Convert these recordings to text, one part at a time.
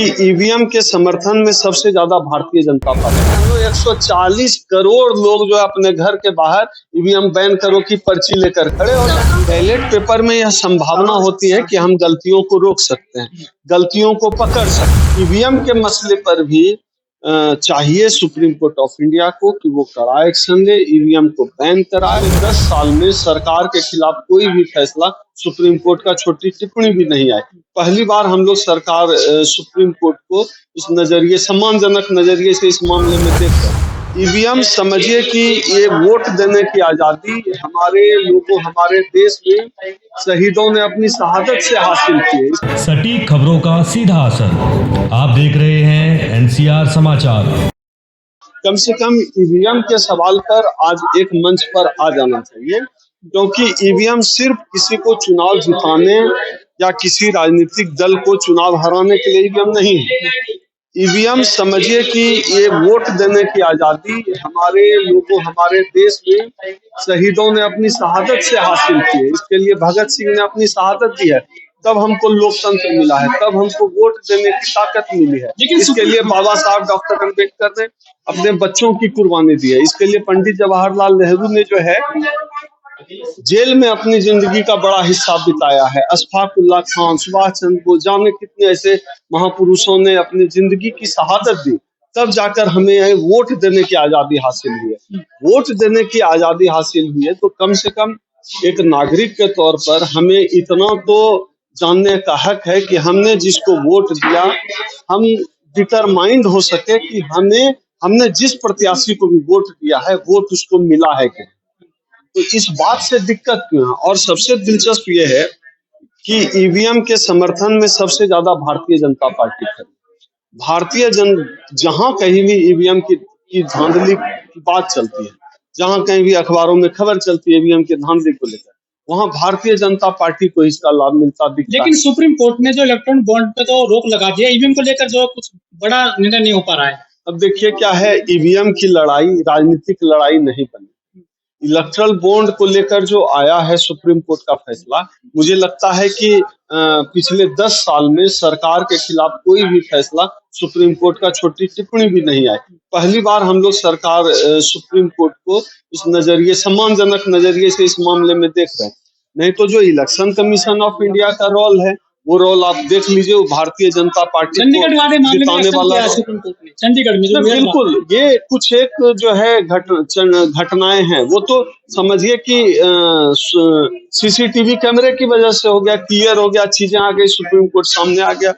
EVM के समर्थन में सबसे ज्यादा भारतीय जनता पार्टी। हम लोग 140 करोड़ लोग जो है अपने घर के बाहर ईवीएम बैन करो की पर्ची लेकर खड़े हो जाए। बैलेट पेपर में यह संभावना होती है कि हम गलतियों को रोक सकते हैं, गलतियों को पकड़ सकते हैं। ईवीएम के मसले पर भी चाहिए सुप्रीम कोर्ट ऑफ इंडिया को कि वो कड़ा एक्शन ले, ईवीएम को बैन कराए। 10 साल में सरकार के खिलाफ कोई भी फैसला सुप्रीम कोर्ट का छोटी टिप्पणी भी नहीं आई। पहली बार हम लोग सरकार सुप्रीम कोर्ट को इस नजरिए, सम्मानजनक नजरिए से इस मामले में देख रहे हैं। ईवीएम समझिए कि ये वोट देने की आजादी हमारे लोगों, हमारे देश में शहीदों ने अपनी शहादत से हासिल की है। सटीक खबरों का सीधा असर। आप देख रहे हैं एनसीआर समाचार। कम से कम ईवीएम के सवाल पर आज एक मंच पर आ जाना चाहिए, क्योंकि ईवीएम सिर्फ किसी को चुनाव जिताने या किसी राजनीतिक दल को चुनाव हराने के लिए ईवीएम नहीं है। ईवीएम समझिए कि ये वोट देने की आजादी हमारे लोगों, हमारे देश में शहीदों ने अपनी शहादत से हासिल की है। इसके लिए भगत सिंह ने अपनी शहादत दी है, तब हमको लोकतंत्र मिला है, तब हमको वोट देने की ताकत मिली है। इसके लिए बाबा साहब डॉक्टर अम्बेडकर ने अपने बच्चों की कुर्बानी दी है। इसके लिए पंडित जवाहरलाल नेहरू ने जो है जेल में अपनी जिंदगी का बड़ा हिस्सा बिताया है। अशफाक उल्लाह खान, सुभाष चंद्र बोस, जाने कितने ऐसे महापुरुषों ने अपनी जिंदगी की शहादत दी, तब जाकर हमें वोट देने की आजादी हासिल हुई है। वोट देने की आजादी हासिल हुई है तो कम से कम एक नागरिक के तौर पर हमें इतना तो जानने का हक है कि हमने जिसको वोट दिया, हम डिटरमाइंड हो सके कि हमने जिस प्रत्याशी को भी वोट दिया है, वोट उसको मिला है कि। तो इस बात से दिक्कत क्यों है? और सबसे दिलचस्प ये है कि ईवीएम के समर्थन में सबसे ज्यादा भारतीय जनता पार्टी खड़ी। जहां कहीं भी ईवीएम की धांधली की बात चलती है, जहां कहीं भी अखबारों में खबर चलती है ईवीएम के धांधली को लेकर, वहां भारतीय जनता पार्टी को इसका लाभ मिलता दिखता है। लेकिन सुप्रीम कोर्ट ने जो इलेक्ट्रॉनिक बॉन्ड पे तो रोक लगा दिया, ईवीएम को लेकर जो कुछ बड़ा निर्णय नहीं हो पा रहा है। अब देखिए क्या है, ईवीएम की लड़ाई राजनीतिक लड़ाई नहीं बनी। इलेक्ट्रल बॉन्ड को लेकर जो आया है सुप्रीम कोर्ट का फैसला, मुझे लगता है कि पिछले 10 साल में सरकार के खिलाफ कोई भी फैसला सुप्रीम कोर्ट का छोटी टिप्पणी भी नहीं आई। पहली बार हम लोग सरकार सुप्रीम कोर्ट को इस नजरिए, सम्मानजनक नजरिए से इस मामले में देख रहे हैं। नहीं तो जो इलेक्शन कमीशन ऑफ इंडिया का रोल है, वो रोल आप देख लीजिए, वो भारतीय जनता पार्टी चंडीगढ़ वाले मामले में जिताने वाला सुप्रीम कोर्ट ने चंडीगढ़ में जो बिल्कुल, ये कुछ एक जो है घटनाएं हैं, वो तो समझिए कि सीसीटीवी कैमरे की वजह से हो गया, क्लियर हो गया, चीजें आ गई, सुप्रीम कोर्ट सामने आ गया।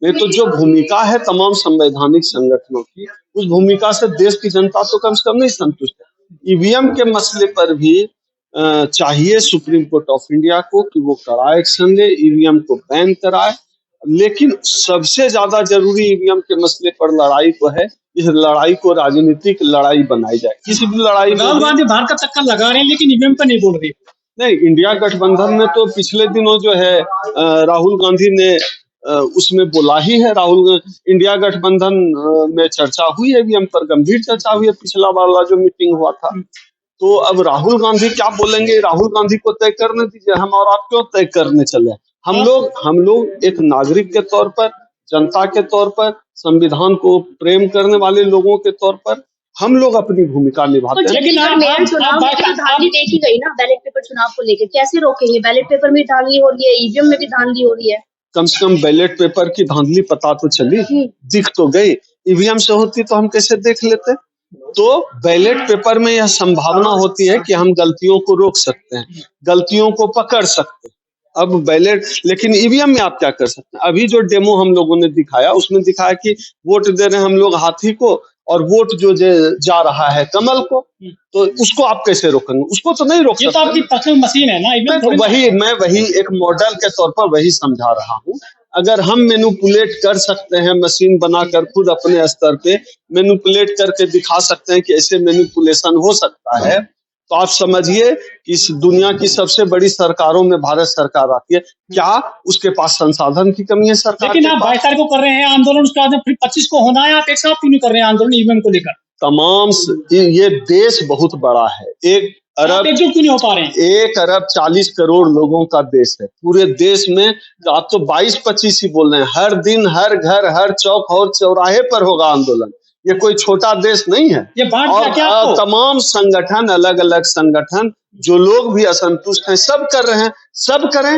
नहीं तो जो भूमिका है तमाम संवैधानिक संगठनों की, उस भूमिका से देश की जनता तो कम से कम नहीं संतुष्ट है। ईवीएम के मसले पर भी चाहिए सुप्रीम कोर्ट ऑफ इंडिया को कि वो कड़ा एक्शन ले, ईवीएम को बैन कराए। लेकिन सबसे ज्यादा जरूरी ईवीएम के मसले पर लड़ाई को है, इस लड़ाई को राजनीतिक लड़ाई बनाई जाए। किसी भी लड़ाई में राहुल गांधी बाहर का चक्कर लगा रहे हैं, लेकिन ईवीएम पे नहीं बोल रहे। नहीं, इंडिया गठबंधन में तो पिछले दिनों जो है राहुल गांधी ने उसमें बोला ही है। इंडिया गठबंधन में चर्चा हुई है, ईवीएम पर गंभीर चर्चा हुई है, पिछला वाला जो मीटिंग हुआ था। तो अब राहुल गांधी क्या बोलेंगे, राहुल गांधी को तय करने दीजिए, हम और आप क्यों तय करने चले। हम लोग एक नागरिक के तौर पर, जनता के तौर पर, संविधान को प्रेम करने वाले लोगों के तौर पर हम लोग अपनी भूमिका निभाते हैं। लेकिन चुनाव में भी धांधली देखी गई ना, बैलेट पेपर चुनाव को लेकर कैसे रोकेंगे? बैलेट पेपर में धांधली हो रही है, ईवीएम में भी धांधली हो रही है। कम से कम बैलेट पेपर की धांधली पता तो चली, दिख तो गई। ईवीएम से होती तो हम कैसे देख लेते। तो बैलेट पेपर में यह संभावना होती है कि हम गलतियों को रोक सकते हैं, गलतियों को पकड़ सकते हैं। अब बैलेट, लेकिन ईवीएम में आप क्या कर सकते हैं? अभी जो डेमो हम लोगों ने दिखाया, उसमें दिखाया कि वोट दे रहे हैं हम लोग हाथी को, और वोट जो जा रहा है कमल को, तो उसको आप कैसे रोकेंगे? उसको तो नहीं रोक सकते। ये तो आपकी पर्सनल मशीन है ना। मैं वही एक मॉडल के तौर पर वही समझा रहा हूँ। अगर हम मैनिपुलेट कर सकते हैं, मशीन बनाकर खुद अपने स्तर पे मैनिपुलेट करके दिखा सकते हैं कि ऐसे मैनिपुलेशन हो सकता है, तो आप समझिए कि इस दुनिया की सबसे बड़ी सरकारों में भारत सरकार आती है। क्या उसके पास संसाधन की कमी है सरकार? लेकिन आप 22 तारीख को कर रहे हैं आंदोलन, उसके बाद फिर 25 को होना है, आप एक साथ क्यों नहीं कर रहे हैं आंदोलन ईवीएम को लेकर? ये देश बहुत बड़ा है। एक अरब एकजुट क्यों नहीं हो पा रहे हैं? 1 अरब 40 करोड़ लोगों का देश है। पूरे देश में आप तो 22-25 ही बोल रहे हैं। हर दिन, हर घर, हर चौक और चौराहे पर होगा आंदोलन। ये कोई छोटा देश नहीं है। ये बांट और दिया क्या आपको? तमाम संगठन, अलग अलग संगठन, जो लोग भी असंतुष्ट हैं, सब कर रहे हैं। सब करें।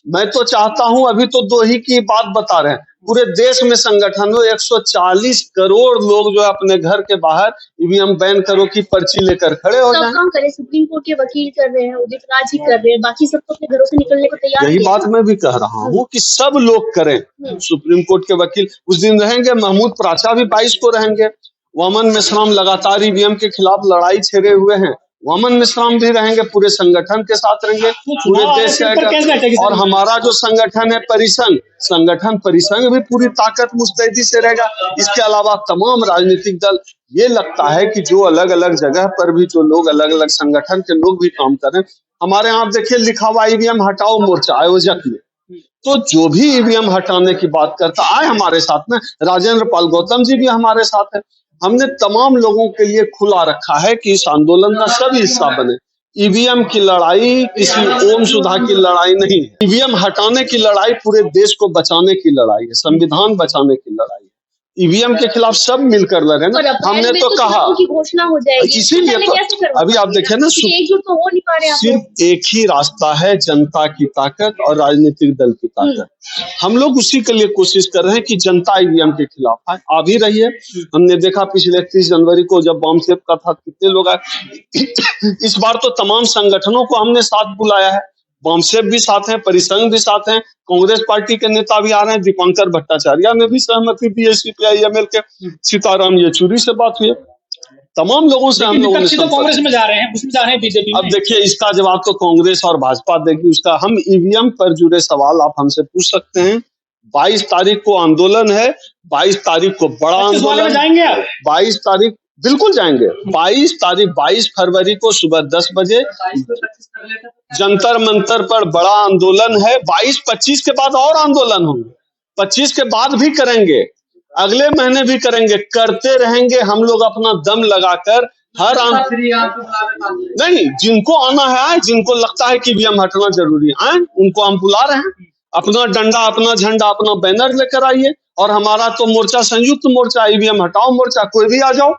मैं तो चाहता हूं, अभी तो 2 ही की बात बता रहे हैं, पूरे देश में संगठनों 140 करोड़ लोग जो है अपने घर के बाहर ईवीएम बैन करो की पर्ची लेकर खड़े हो सब जाएं। काम करे, सुप्रीम कोर्ट के वकील कर रहे हैं, उदित राज जी कर रहे हैं, बाकी सब तो अपने घरों से निकलने को तैयार यही नहीं बात है। मैं भी कह रहा हूँ कि सब लोग करें। सुप्रीम कोर्ट के वकील उस दिन रहेंगे, महमूद प्राचा भी 22 को रहेंगे, वामन मेश्राम लगातार ईवीएम के खिलाफ लड़ाई छेड़े हुए हैं, वामन मेश्राम भी रहेंगे, पूरे संगठन के साथ रहेंगे, पूरे देश चुनाव आयोग के ऊपर कैसे बैठेगी का। और सर? हमारा जो संगठन है परिसंघ, संगठन परिसंघ भी पूरी ताकत मुस्तैदी से रहेगा। इसके अलावा तमाम राजनीतिक दल, ये लगता है कि जो अलग अलग जगह पर भी जो लोग अलग अलग संगठन के लोग भी काम कर रहे हैं, हमारे यहाँ देखिए लिखा हुआ ईवीएम हटाओ मोर्चा आयोजक में, तो जो भी ईवीएम हटाने की बात करता आए हमारे साथ में, राजेंद्र पाल गौतम जी भी हमारे साथ है। हमने तमाम लोगों के लिए खुला रखा है कि इस आंदोलन का सभी हिस्सा बने। ईवीएम की लड़ाई किसी ओम सुधा की लड़ाई नहीं है। ईवीएम हटाने की लड़ाई पूरे देश को बचाने की लड़ाई है, संविधान बचाने की लड़ाई है। ईवीएम के खिलाफ सब मिलकर लड़े ना। हमने तो कहा की घोषणा हो जाएगी, इसीलिए तो अभी आप देखें ना, एकजुट तो हो नहीं पा रहे हैं आप लोग। सिर्फ एक ही रास्ता है, जनता की ताकत और राजनीतिक दल की ताकत। हम लोग उसी के लिए कोशिश कर रहे हैं कि जनता ईवीएम के खिलाफ आए, आ भी रही है। हमने देखा पिछले 31 जनवरी को जब बम सेप का था, कितने लोग आए। इस बार तो तमाम संगठनों को हमने साथ बुलाया है, बमसेप भी साथ हैं, परिसंघ भी साथ हैं, कांग्रेस पार्टी के नेता भी आ रहे हैं, दीपांकर भट्टाचार्य ने भी सहमति दी है, सीपीआई-एमएल के सीताराम येचुरी से बात हुई है, तमाम लोगों से हम लोगों ने तो कांग्रेस में जा रहे हैं, उसमें जा रहे हैं बीजेपी में। अब देखिए इसका जवाब तो कांग्रेस और भाजपा देगी। उसका हम ईवीएम पर जुड़े सवाल आप हमसे पूछ सकते हैं। 22 तारीख को आंदोलन है, 22 तारीख को बड़ा आंदोलन जाएंगे आप? 22 तारीख बिल्कुल जाएंगे। 22 फरवरी को सुबह 10 बजे जंतर मंतर पर बड़ा आंदोलन है। 22-25 के बाद और आंदोलन होंगे, 25 के बाद भी करेंगे, अगले महीने भी करेंगे, करते रहेंगे हम लोग अपना दम लगाकर। हर नहीं, जिनको आना है आए, जिनको लगता है कि ईवीएम हटना जरूरी है आए, उनको हम बुला रहे हैं। अपना डंडा, अपना झंडा, अपना बैनर लेकर आइए। और हमारा तो मोर्चा संयुक्त मोर्चा, ईवीएम हटाओ मोर्चा, कोई भी आ जाओ,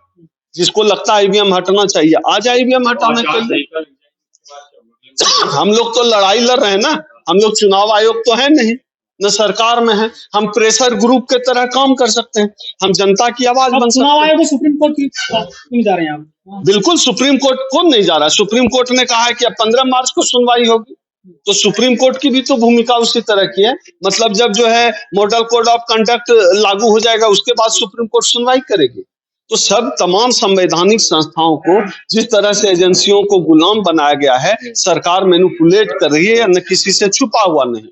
जिसको लगता है ईवीएम हटाना चाहिए आ जाए ईवीएम हटाने के लिए। हम लोग तो लड़ाई लड़ रहे हैं ना, हम लोग चुनाव आयोग तो है नहीं, न सरकार में है। हम प्रेशर ग्रुप के तरह काम कर सकते हैं, हम जनता की आवाज बन सकते हैं। चुनाव आयोग सुप्रीम कोर्ट क्यों जा रहे हैं आप? बिल्कुल सुप्रीम कोर्ट कौन नहीं जा रहा है। सुप्रीम कोर्ट ने कहा है कि अब 15 मार्च को सुनवाई होगी, तो सुप्रीम कोर्ट की भी तो भूमिका उसी तरह की है। मतलब जब जो है मॉडल कोड ऑफ कंडक्ट लागू हो जाएगा, उसके बाद सुप्रीम कोर्ट सुनवाई करेगी। तो सब तमाम संवैधानिक संस्थाओं को जिस तरह से एजेंसियों को गुलाम बनाया गया है, सरकार मैनिपुलेट कर रही है, न किसी से छुपा हुआ नहीं।